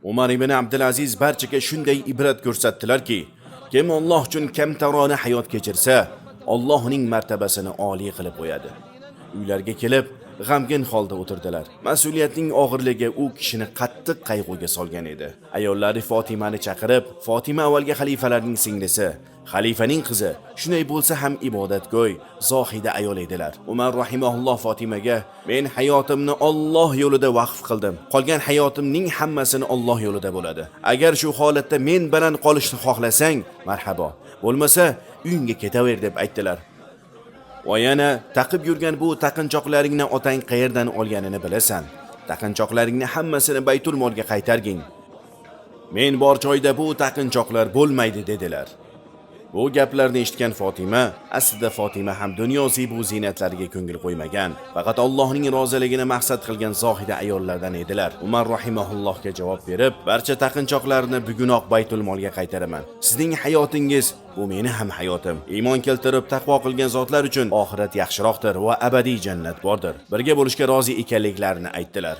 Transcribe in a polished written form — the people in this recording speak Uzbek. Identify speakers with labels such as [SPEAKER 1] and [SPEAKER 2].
[SPEAKER 1] Umar ibn Abdulaziz barchaga shunday ibrat ko'rsatdilarki, kim Alloh uchun kamtarona hayot kechirsa, Alloh uning martabasini oliy qilib qo'yadi. Uylarga kelib, g'amgin holda o'tirdilar. Mas'uliyatning og'irligi u kishini qattiq qayg'uga solgan edi. Ayollari Fatimani chaqirib, Fatima avvalgi xalifalarning singlisi, xalifaning qizi, shunday bo'lsa ham ibodatgo'y, zohida ayol edilar. Umar rahimahulloh Fatimaga: "Men hayotimni Alloh yo'lida vaqf qildim. Qolgan hayotimning hammasini Alloh yo'lida bo'ladi. Agar shu holatda men bilan qolishni xohlasang, marhabo. Bo'lmasa, uyingga ketaver" deb aytdilar. Va yana taqib yurgan bu taqinchoqlaringni otang qayerdan olganini bilasan. Taqinchoqlaringni hammasini Baytul molga qaytargin. Men bor joyda bu taqinchoqlar bo'lmaydi dedilar. Bu gaplarni eshitgan Fatima, aslida Fatima ham dunyo zebu ziynatlariga ko'ngil qo'ymagan, faqat Allohning roziligini maqsad qilgan zohida ayollardan edilar. Umar rahimahullohga javob berib, barcha taqinchoqlarni bugunoq Baytul molga qaytaraman. Sizning hayotingiz bu meni ham hayotim. Iymon keltirib taqvo qilgan zotlar uchun oxirat yaxshiroqdir va abadiy jannat bordir. Birga bo'lishga rozi ekanliklarini aytdilar.